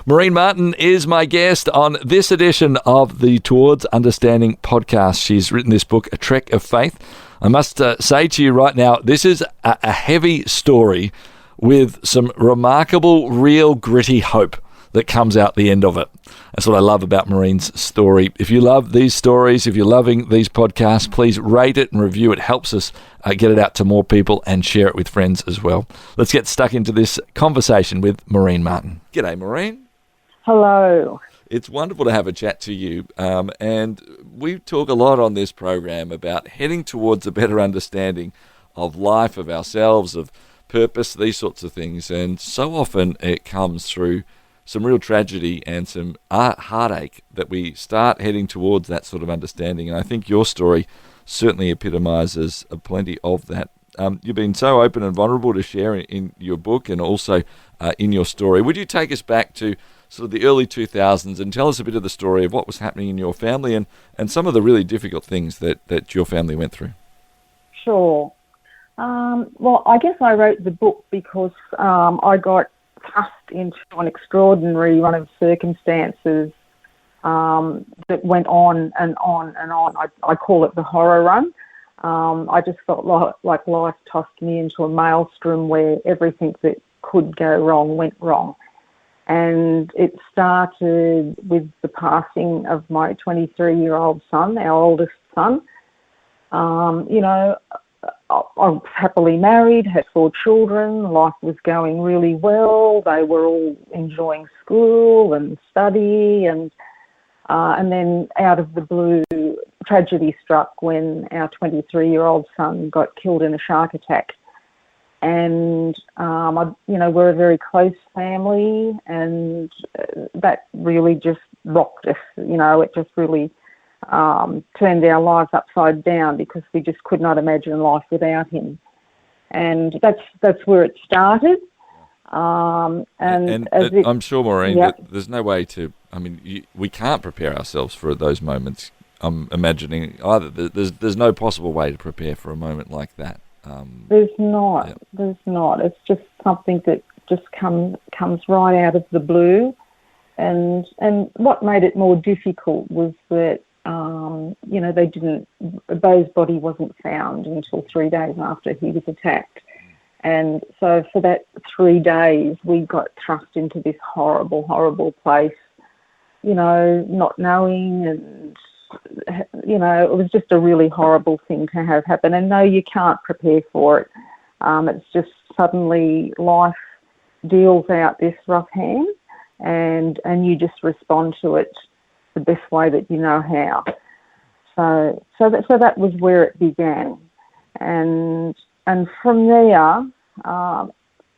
Maureen Martin is my guest on this edition of the Towards Understanding podcast. She's written this book, A Trek of Faith. I must say to you right now, this is a heavy story with some remarkable, real, gritty hope that comes out the end of it. That's what I love about Maureen's story. If you love these stories, if you're loving these podcasts, please rate it and review it. It helps us get it out to more people and share it with friends as well. Let's get stuck into this conversation with Maureen Martin. G'day, Maureen. Hello. It's wonderful to have a chat to you. And we talk a lot on this program about heading towards a better understanding of life, of ourselves, of purpose, these sorts of things. And so often it comes through some real tragedy and some heartache that we start heading towards that sort of understanding. And I think your story certainly epitomizes plenty of that. You've been so open and vulnerable to share in your book and also in your story. Would you take us back to sort of the early 2000s and tell us a bit of the story of what was happening in your family and some of the really difficult things that your family went through? Sure. Well, I guess I wrote the book because I got thrust into an extraordinary run of circumstances that went on and on and on. I call it the horror run. I just felt like life tossed me into a maelstrom where everything that could go wrong went wrong. And it started with the passing of my 23-year-old son, our oldest son. I was happily married, had 4 children, life was going really well. They were all enjoying school and study, and then out of the blue, tragedy struck when our 23-year-old son got killed in a shark attack. And, we're a very close family, and that really just rocked us. It just really turned our lives upside down because we just could not imagine life without him. And that's where it started. I'm sure, Maureen, yep. that there's no way to, we can't prepare ourselves for those moments. I'm imagining either there's no possible way to prepare for a moment like that. There's not. Yep. There's not. It's just something that just comes right out of the blue. And what made it more difficult was that, Bo's body wasn't found until 3 days after he was attacked. And so for that 3 days, we got thrust into this horrible, horrible place, not knowing, and it was just a really horrible thing to have happen. And no, you can't prepare for it. It's just suddenly life deals out this rough hand, and you just respond to it the best way that you know how. So that was where it began, and from there,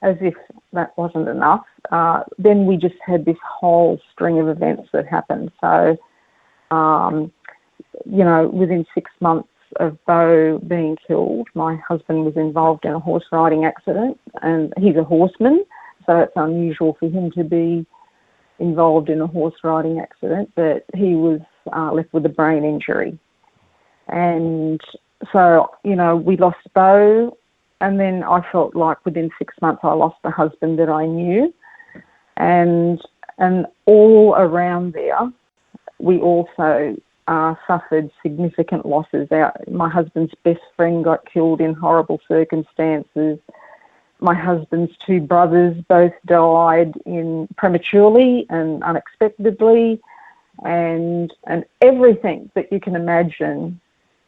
as if that wasn't enough, then we just had this whole string of events that happened. So. Within 6 months of Bo being killed, my husband was involved in a horse riding accident, and he's a horseman, so it's unusual for him to be involved in a horse riding accident, but he was left with a brain injury. And so, we lost Bo, and then I felt like within 6 months I lost the husband that I knew, and all around there, we also suffered significant losses. My husband's best friend got killed in horrible circumstances. My husband's 2 brothers both died prematurely and unexpectedly, and everything that you can imagine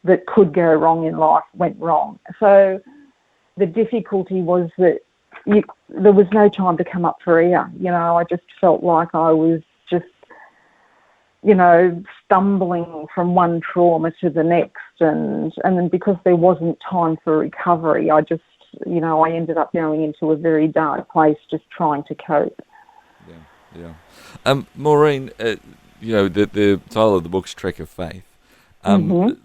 that could go wrong in life went wrong. So the difficulty was that there was no time to come up for air. I just felt like I was just stumbling from one trauma to the next, and then because there wasn't time for recovery, I just, I ended up going into a very dark place just trying to cope. Yeah. Maureen, the title of the book's Trek of Faith. I want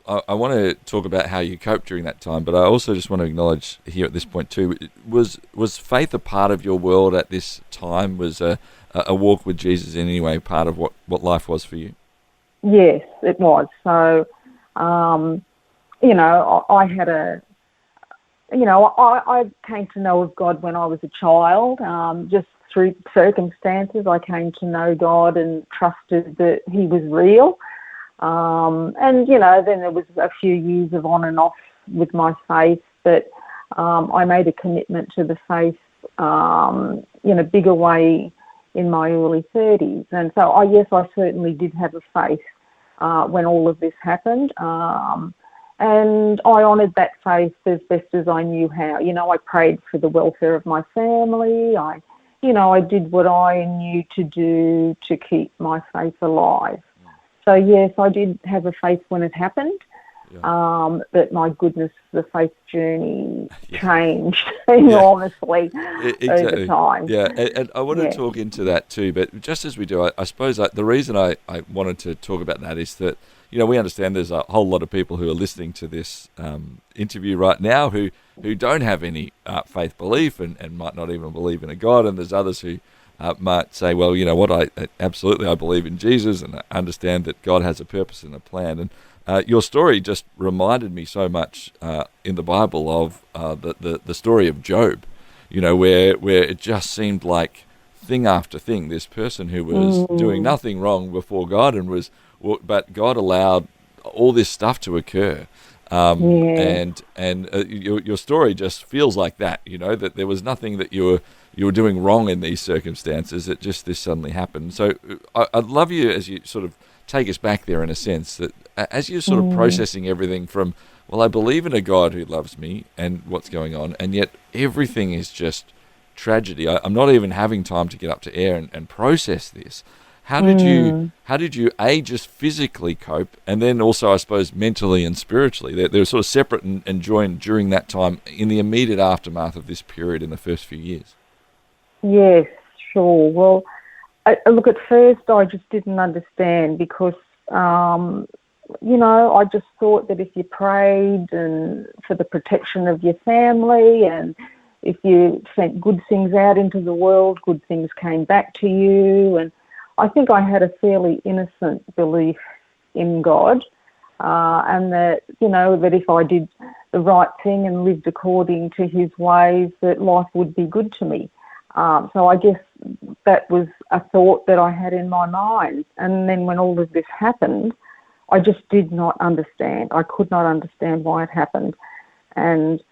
to talk about how you coped during that time, but I also just want to acknowledge here at this point too, was faith a part of your world at this time? Was a walk with Jesus in any way part of what life was for you? Yes, it was. So, I had I came to know of God when I was a child, just through circumstances, I came to know God and trusted that he was real. And, you know, then there was a few years of on and off with my faith, but I made a commitment to the faith in a bigger way in my early 30s. And so, yes, I certainly did have a faith when all of this happened. And I honoured that faith as best as I knew how. You know, I prayed for the welfare of my family. I did what I knew to do to keep my faith alive. So, yes, I did have a faith when it happened. Yeah. But my goodness, the faith journey changed enormously over time. Yeah, and I want to talk into that too, but just as we do, I suppose the reason I wanted to talk about that is that, you know, we understand there's a whole lot of people who are listening to this interview right now who don't have any faith belief and might not even believe in a God, and there's others who might say, well, you know what, I believe in Jesus and I understand that God has a purpose and a plan. And your story just reminded me so much in the Bible of the story of Job, you know, where it just seemed like thing after thing, this person who was doing nothing wrong before God but God allowed all this stuff to occur. And your story just feels like that, you know, that there was nothing that you were doing wrong in these circumstances. It just, this suddenly happened. So I'd love you, as you sort of take us back there in a sense, that as you're sort of processing everything from, well, I believe in a God who loves me and what's going on, and yet everything is just tragedy. I'm not even having time to get up to air and process this. How did you just physically cope, and then also, I suppose, mentally and spiritually? They're sort of separate and joined during that time in the immediate aftermath of this period in the first few years. Yes, sure. Well, look, at first I just didn't understand because, you know, I just thought that if you prayed and for the protection of your family, and if you sent good things out into the world, good things came back to you. And I think I had a fairly innocent belief in God, and that, you know, that if I did the right thing and lived according to his ways, that life would be good to me. So I guess that was a thought that I had in my mind. And then when all of this happened, I just did not understand. I could not understand why it happened. And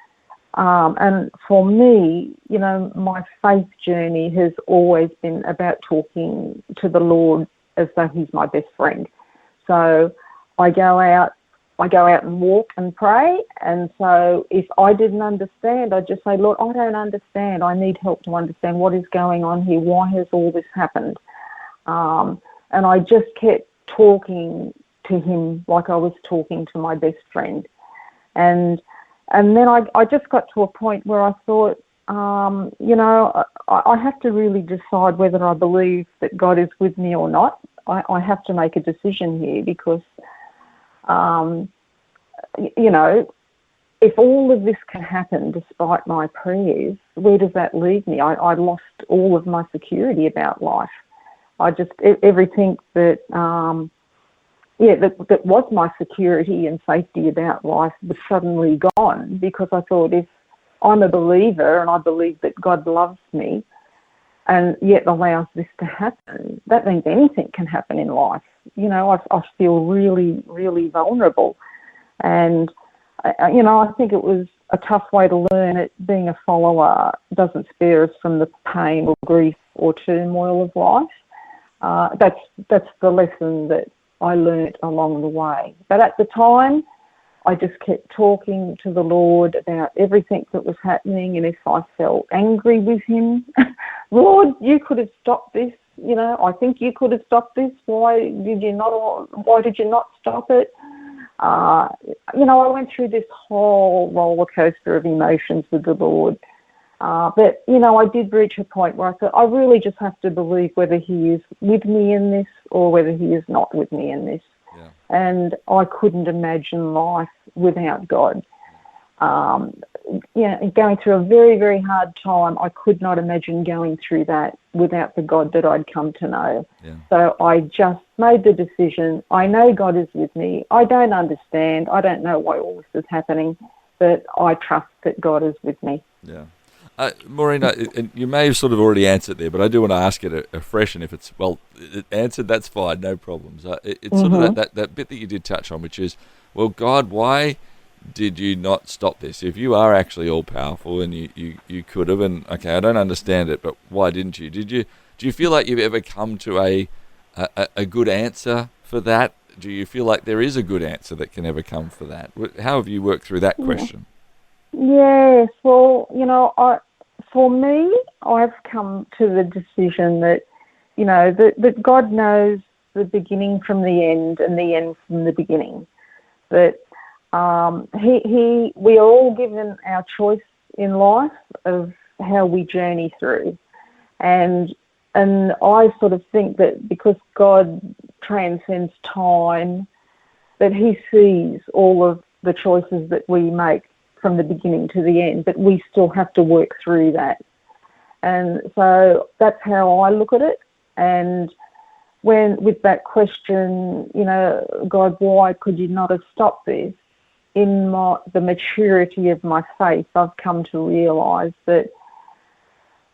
for me, you know, my faith journey has always been about talking to the Lord as though he's my best friend. So I go out and walk and pray. And so if I didn't understand, I'd just say, Lord, I don't understand. I need help to understand what is going on here. Why has all this happened? And I just kept talking to him like I was talking to my best friend. And then I just got to a point where I thought, you know, I have to really decide whether I believe that God is with me or not. I have to make a decision here because, you know, if all of this can happen despite my prayers, where does that leave me? I lost all of my security about life. Everything that was my security and safety about life was suddenly gone, because I thought, if I'm a believer and I believe that God loves me and yet allows this to happen, that means anything can happen in life. You know, I feel really, really vulnerable. And, you know, I think it was a tough way to learn it. Being a follower doesn't spare us from the pain or grief or turmoil of life. That's the lesson that I learnt along the way. But at the time, I just kept talking to the Lord about everything that was happening, and if I felt angry with him, Lord, you could have stopped this. You know, I think you could have stopped this. Why did you not stop it? You know, I went through this whole roller coaster of emotions with the Lord. But, you know, I did reach a point where I thought, I really just have to believe whether he is with me in this or whether he is not with me in this. Yeah. And I couldn't imagine life without God. Going through a very, very hard time, I could not imagine going through that without the God that I'd come to know. Yeah. So I just made the decision. I know God is with me. I don't understand. I don't know why all this is happening, but I trust that God is with me. Yeah. Maureen, and you may have sort of already answered there, but I do want to ask it afresh, and if it's, answered, that's fine, no problems. It's sort of that bit that you did touch on, which is, well, God, why did you not stop this? If you are actually all-powerful and you could have, and, okay, I don't understand it, but why didn't you? Do you feel like you've ever come to a good answer for that? Do you feel like there is a good answer that can ever come for that? How have you worked through that question? Yes, well, for me, I've come to the decision that, that God knows the beginning from the end and the end from the beginning. That we are all given our choice in life of how we journey through. And I sort of think that because God transcends time, that he sees all of the choices that we make from the beginning to the end, but we still have to work through that. And so that's how I look at it. And with that question, God, why could you not have stopped this? In the maturity of my faith, I've come to realise that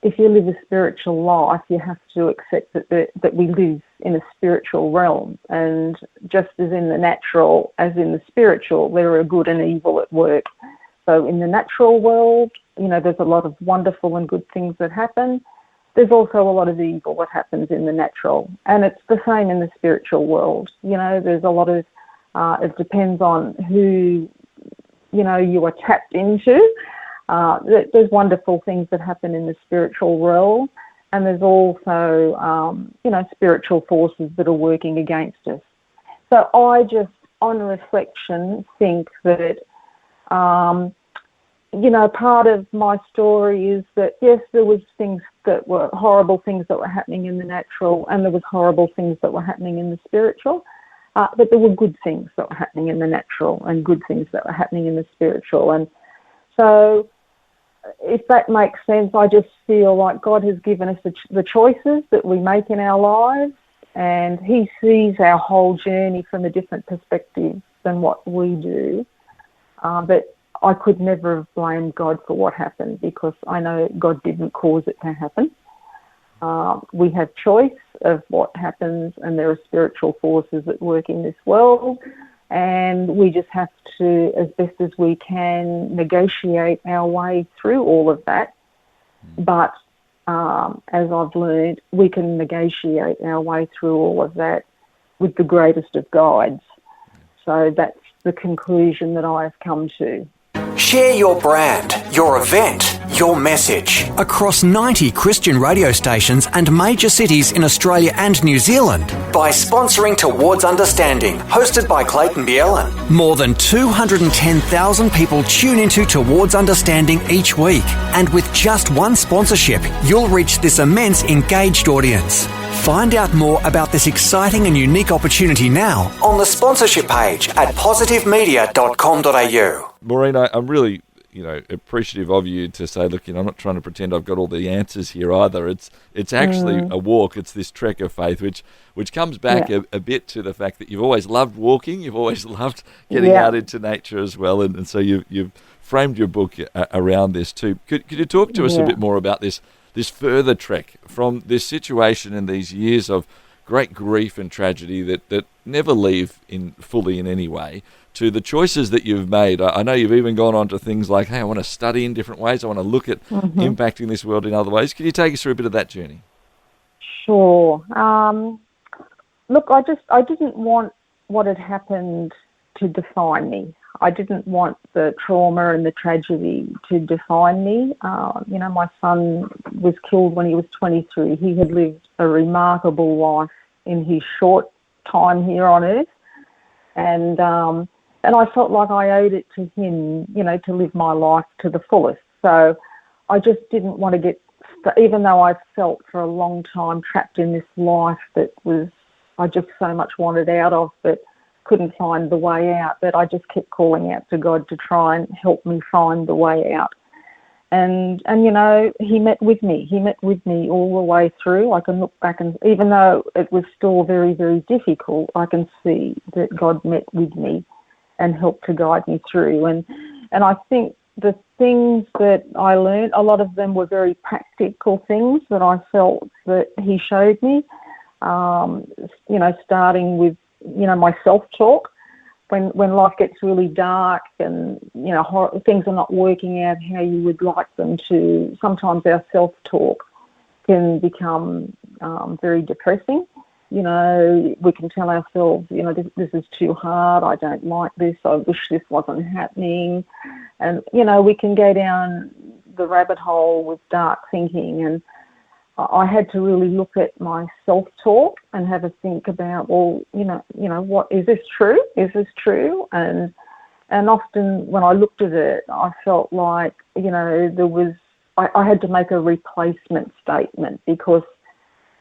if you live a spiritual life, you have to accept that we live in a spiritual realm. And just as in the natural as in the spiritual, there are good and evil at work. So in the natural world, there's a lot of wonderful and good things that happen. There's also a lot of evil that happens in the natural. And it's the same in the spiritual world. There's a lot of, it depends on who, you are tapped into. There's wonderful things that happen in the spiritual realm. And there's also, spiritual forces that are working against us. So I just, on reflection, think that, part of my story is that, yes, there was things that were horrible things that were happening in the natural, and there was horrible things that were happening in the spiritual, but there were good things that were happening in the natural and good things that were happening in the spiritual. And so if that makes sense, I just feel like God has given us the choices that we make in our lives, and he sees our whole journey from a different perspective than what we do. But I could never have blamed God for what happened, because I know God didn't cause it to happen. We have choice of what happens, and there are spiritual forces that work in this world, and we just have to, as best as we can, negotiate our way through all of that. But as I've learned, we can negotiate our way through all of that with the greatest of guides. So that's the conclusion that I've come to. Share your brand, your event, your message across 90 Christian radio stations and major cities in Australia and New Zealand by sponsoring Towards Understanding, hosted by Clayton Bielen. More than 210,000 people tune into Towards Understanding each week, and with just one sponsorship, you'll reach this immense engaged audience. Find out more about this exciting and unique opportunity now on the sponsorship page at positivemedia.com.au. Maureen, I'm really, appreciative of you to say, look, I'm not trying to pretend I've got all the answers here either. It's actually a walk. It's this trek of faith, which comes back a bit to the fact that you've always loved walking. You've always loved getting out into nature as well. And so you've framed your book around this too. Could you talk to us a bit more about this further trek from this situation and these years of great grief and tragedy that never leave fully in any way, to the choices that you've made? I know you've even gone on to things like, hey, I want to study in different ways. I want to look at impacting this world in other ways. Can you take us through a bit of that journey? Sure. Look, I didn't want what had happened to define me. I didn't want the trauma and the tragedy to define me. My son was killed when he was 23. He had lived a remarkable life in his short time here on earth. And I felt like I owed it to him, to live my life to the fullest. So I just didn't want to get, even though I felt for a long time trapped in this life that I just so much wanted out of, but couldn't find the way out, but I just kept calling out to God to try and help me find the way out. And he met with me. He met with me all the way through. I can look back, and even though it was still very, very difficult, I can see that God met with me and helped to guide me through. And I think the things that I learned, a lot of them were very practical things that I felt that he showed me. Starting with, my self-talk. When life gets really dark and, things are not working out how you would like them to, sometimes our self-talk can become very depressing. We can tell ourselves, this is too hard, I don't like this, I wish this wasn't happening. And, we can go down the rabbit hole with dark thinking. And I had to really look at my self-talk and have a think about, what, is this true? Is this true? And often when I looked at it, I felt like, I had to make a replacement statement, because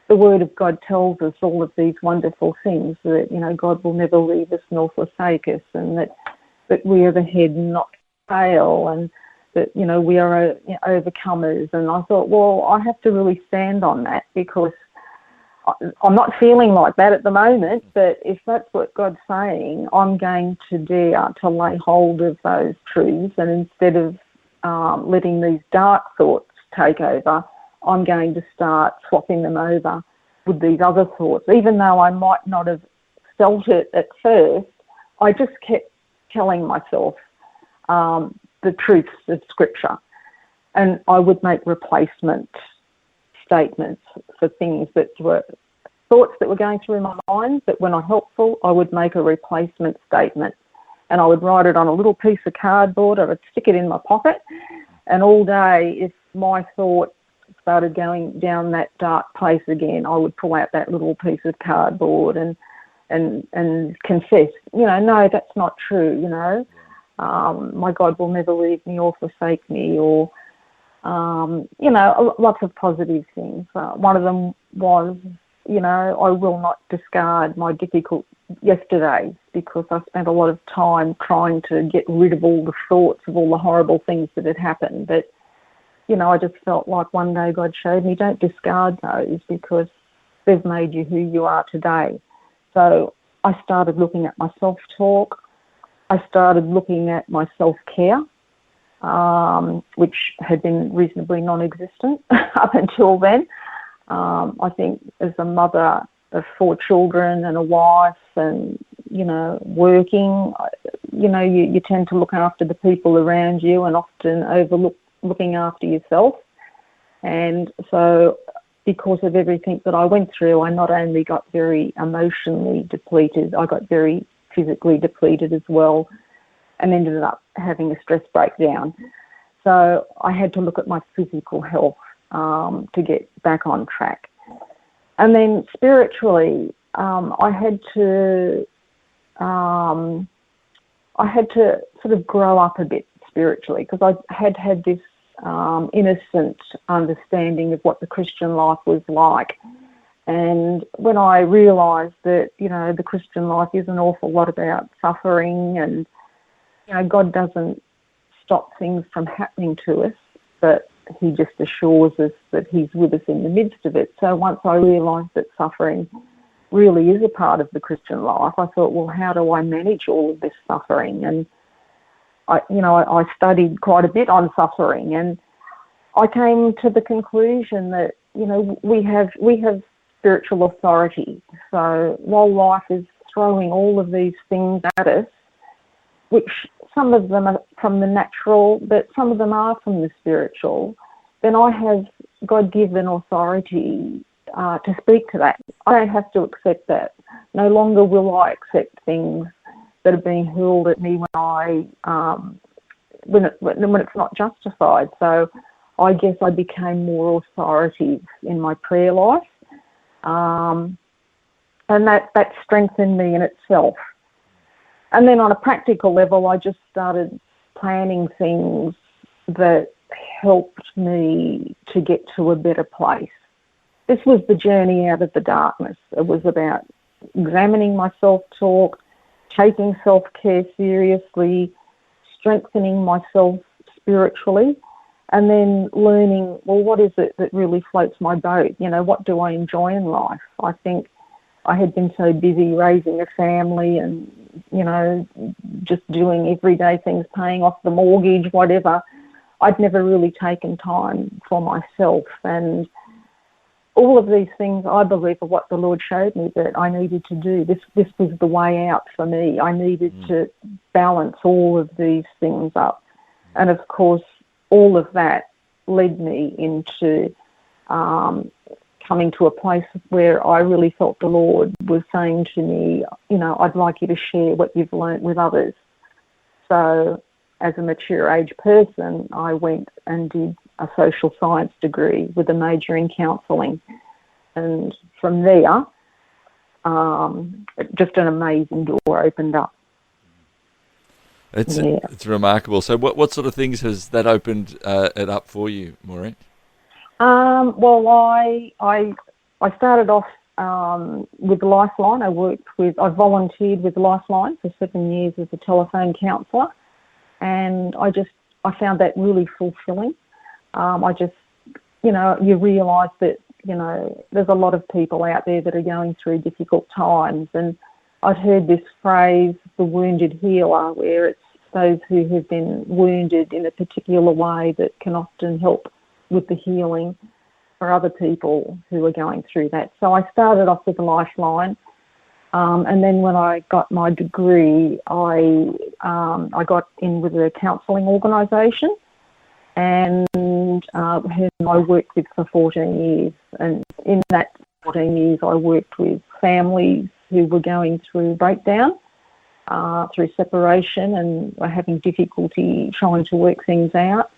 the Word of God tells us all of these wonderful things, that, God will never leave us nor forsake us, and that we are the head and not the tail, and that, we are overcomers. And I thought, well, I have to really stand on that, because I'm not feeling like that at the moment, but if that's what God's saying, I'm going to dare to lay hold of those truths, and instead of letting these dark thoughts take over, I'm going to start swapping them over with these other thoughts. Even though I might not have felt it at first, I just kept telling myself the truths of Scripture. And I would make replacement statements for things that were thoughts that were going through my mind that were not helpful. I would make a replacement statement, and I would write it on a little piece of cardboard. I would stick it in my pocket, and all day, if my thought started going down that dark place again, I would pull out that little piece of cardboard and confess, no, that's not true, my God will never leave me or forsake me, or, lots of positive things. One of them was, I will not discard my difficult yesterdays, because I spent a lot of time trying to get rid of all the thoughts of all the horrible things that had happened. But, I just felt like one day God showed me, don't discard those, because they've made you who you are today. So I started looking at my self-talk. I started looking at my self-care, which had been reasonably non-existent up until then. I think as a mother of 4 children and a wife and, working, you tend to look after the people around you and often overlook looking after yourself. And so because of everything that I went through, I not only got very emotionally depleted, I got very physically depleted as well, and ended up having a stress breakdown. So I had to look at my physical health to get back on track. And then spiritually, I had to sort of grow up a bit spiritually, because I had this innocent understanding of what the Christian life was like. And when I realised that, the Christian life is an awful lot about suffering, and, God doesn't stop things from happening to us, but he just assures us that he's with us in the midst of it. So once I realised that suffering really is a part of the Christian life, I thought, well, how do I manage all of this suffering? And I studied quite a bit on suffering, and I came to the conclusion that, we have spiritual authority. So while life is throwing all of these things at us, which some of them are from the natural, but some of them are from the spiritual, then I have God-given authority to speak to that. I don't have to accept that. No longer will I accept things that are being hurled at me when it's not justified. So I guess I became more authoritative in my prayer life, and that strengthened me in itself. And then on a practical level, I just started planning things that helped me to get to a better place. This was the journey out of the darkness. It was about examining my self-talk, taking self-care seriously, strengthening myself spiritually, and then learning, well, what is it that really floats my boat? What do I enjoy in life? I think I had been so busy raising a family and, just doing everyday things, paying off the mortgage, whatever. I'd never really taken time for myself. And all of these things, I believe, are what the Lord showed me that I needed to do. This was the way out for me. I needed to balance all of these things up. And, of course, all of that led me into coming to a place where I really felt the Lord was saying to me, I'd like you to share what you've learnt with others. So as a mature age person, I went and did a social science degree with a major in counselling. And from there, just an amazing door opened up. It's remarkable. So what sort of things has that opened it up for you, Maureen? Well, I started off with Lifeline. I volunteered with Lifeline for 7 years as a telephone counsellor, and I found that really fulfilling. You realise that, there's a lot of people out there that are going through difficult times, and I'd heard this phrase, the wounded healer, where it's those who have been wounded in a particular way that can often help with the healing for other people who are going through that. So I started off with Lifeline, and then when I got my degree, I got in with a counselling organisation, and whom I worked with for 14 years. And in that 14 years, I worked with families who were going through breakdown, through separation, and were having difficulty trying to work things out.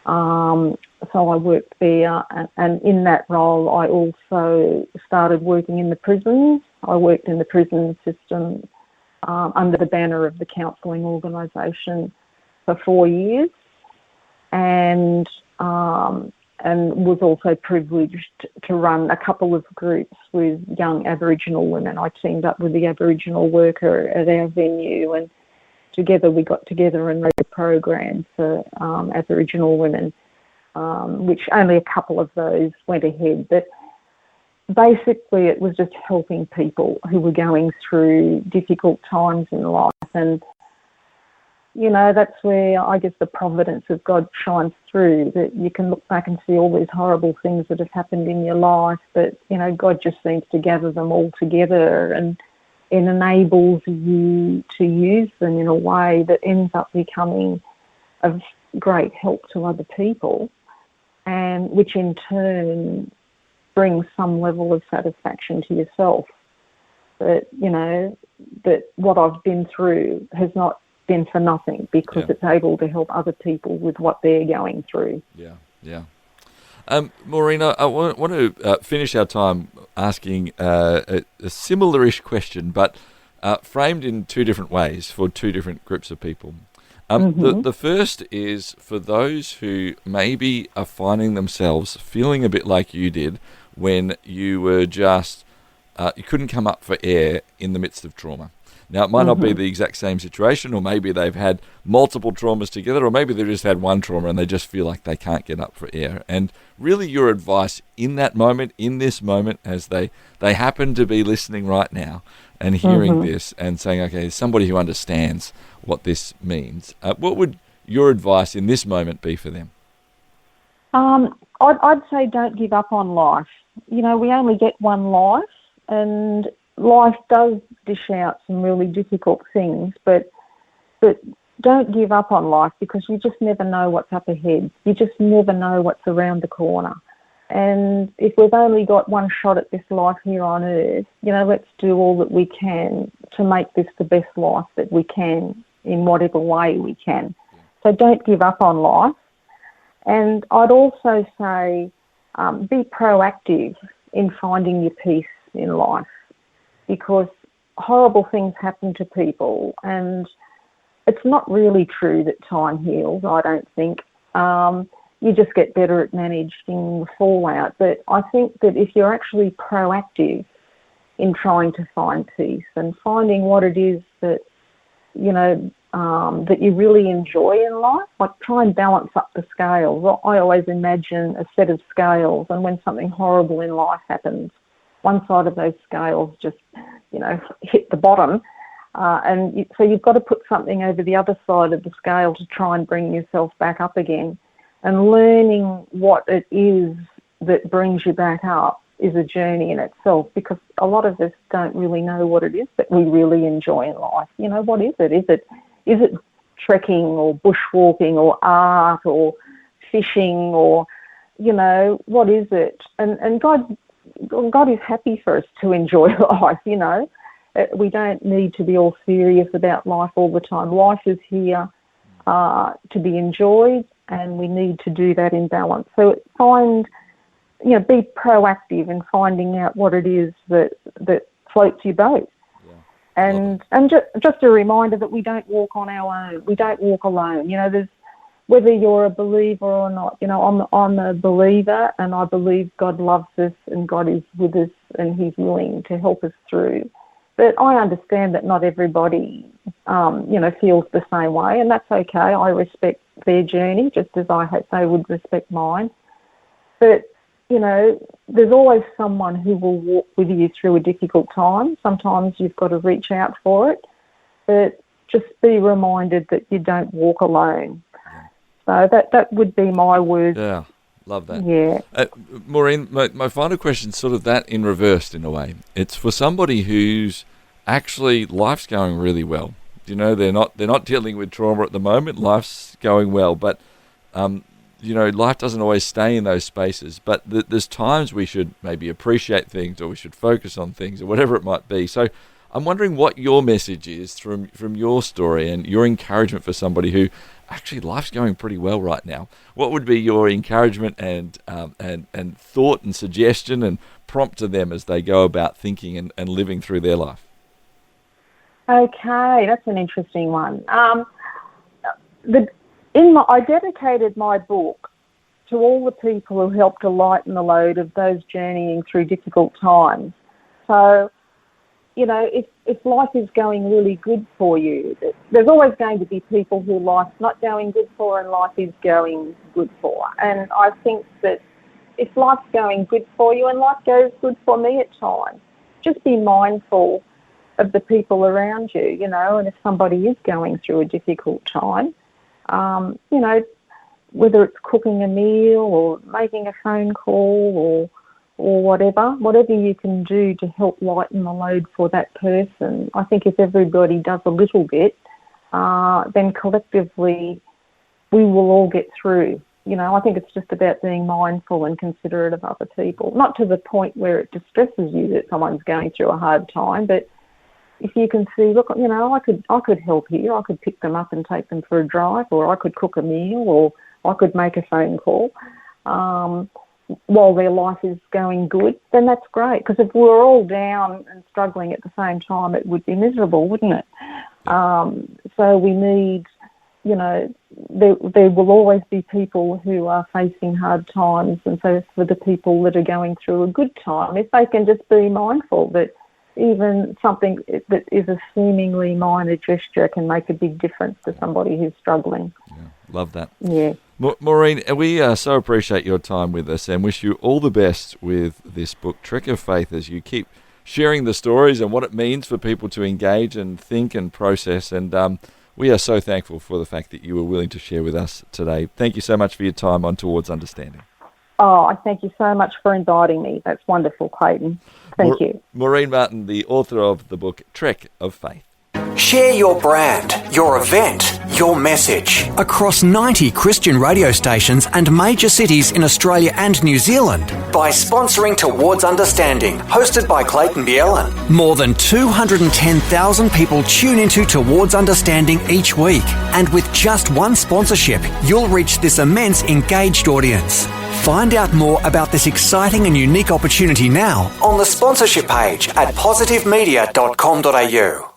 So I worked there, and in that role I also started working in the prisons. I worked in the prison system under the banner of the counselling organisation for 4 years, and was also privileged to run a couple of groups with young Aboriginal women. I teamed up with the Aboriginal worker at our venue, and together we got together and wrote a program for Aboriginal women, which only a couple of those went ahead. But basically it was just helping people who were going through difficult times in life. And, that's where I guess the providence of God shines through, that you can look back and see all these horrible things that have happened in your life, but, God just seems to gather them all together, and it enables you to use them in a way that ends up becoming of great help to other people, and which in turn brings some level of satisfaction to yourself. That, that what I've been through has not been for nothing, because it's able to help other people with what they're going through. Yeah. Maureen, I want to finish our time asking a similar-ish question, but framed in two different ways for two different groups of people. The first is for those who maybe are finding themselves feeling a bit like you did when you were just, you couldn't come up for air in the midst of trauma. Now, it might not be the exact same situation, or maybe they've had multiple traumas together, or maybe they've just had one trauma and they just feel like they can't get up for air. And really your advice in that moment, in this moment, as they happen to be listening right now and hearing this and saying, okay, there's somebody who understands what this means. What would your advice in this moment be for them? I'd say don't give up on life. We only get one life, and life does dish out some really difficult things, but don't give up on life, because you just never know what's up ahead. You just never know what's around the corner. And if we've only got one shot at this life here on earth, let's do all that we can to make this the best life that we can in whatever way we can. So don't give up on life. And I'd also say be proactive in finding your peace in life, because horrible things happen to people, and it's not really true that time heals, I don't think. You just get better at managing the fallout. But I think that if you're actually proactive in trying to find peace and finding what it is that, that you really enjoy in life, like try and balance up the scales. I always imagine a set of scales, and when something horrible in life happens, one side of those scales just, hit the bottom. So you've got to put something over the other side of the scale to try and bring yourself back up again. And learning what it is that brings you back up is a journey in itself, because a lot of us don't really know what it is that we really enjoy in life. What is it? Is it trekking or bushwalking or art or fishing or, what is it? And God is happy for us to enjoy life, We don't need to be all serious about life all the time. Life is here to be enjoyed, and we need to do that in balance. So be proactive in finding out what it is that floats your boat. Yeah. And just a reminder that we don't walk on our own. We don't walk alone. There's, whether you're a believer or not, I'm a believer, and I believe God loves us and God is with us and He's willing to help us through. But I understand that not everybody, feels the same way, and that's okay. I respect their journey just as I hope they would respect mine. But, there's always someone who will walk with you through a difficult time. Sometimes you've got to reach out for it, but just be reminded that you don't walk alone. So that would be my words. Yeah, love that. Yeah. Maureen, my final question is sort of that in reverse in a way. It's for somebody who's actually life's going really well. They're not dealing with trauma at the moment. Life's going well, but life doesn't always stay in those spaces. But there's times we should maybe appreciate things, or we should focus on things, or whatever it might be. So I'm wondering what your message is from your story and your encouragement for somebody who actually life's going pretty well right now. What would be your encouragement and thought and suggestion and prompt to them as they go about thinking and living through their life? Okay, that's an interesting one. I dedicated my book to all the people who helped to lighten the load of those journeying through difficult times. So, if life is going really good for you, there's always going to be people who life's not going good for and life is going good for. And I think that if life's going good for you, and life goes good for me at times, just be mindful of the people around you, and if somebody is going through a difficult time, whether it's cooking a meal or making a phone call or whatever you can do to help lighten the load for that person. I think if everybody does a little bit, then collectively we will all get through. I think it's just about being mindful and considerate of other people, not to the point where it distresses you that someone's going through a hard time, but if you can see, look, I could help here. I could pick them up and take them for a drive, or I could cook a meal, or I could make a phone call while their life is going good, then that's great. Because if we're all down and struggling at the same time, it would be miserable, wouldn't it? So we need, there will always be people who are facing hard times. And so for the people that are going through a good time, if they can just be mindful that even something that is a seemingly minor gesture can make a big difference to somebody who's struggling. Yeah, love that. Yeah. Maureen, we so appreciate your time with us and wish you all the best with this book, Trick of Faith, as you keep sharing the stories and what it means for people to engage and think and process. And we are so thankful for the fact that you were willing to share with us today. Thank you so much for your time on Towards Understanding. Oh, I thank you so much for inviting me. That's wonderful, Clayton. Thank you. Maureen Martin, the author of the book, Trick of Faith. Share your brand, your event, your message across 90 Christian radio stations and major cities in Australia and New Zealand by sponsoring Towards Understanding, hosted by Clayton Bielen. More than 210,000 people tune into Towards Understanding each week, and with just one sponsorship, you'll reach this immense engaged audience. Find out more about this exciting and unique opportunity now on the sponsorship page at positivemedia.com.au.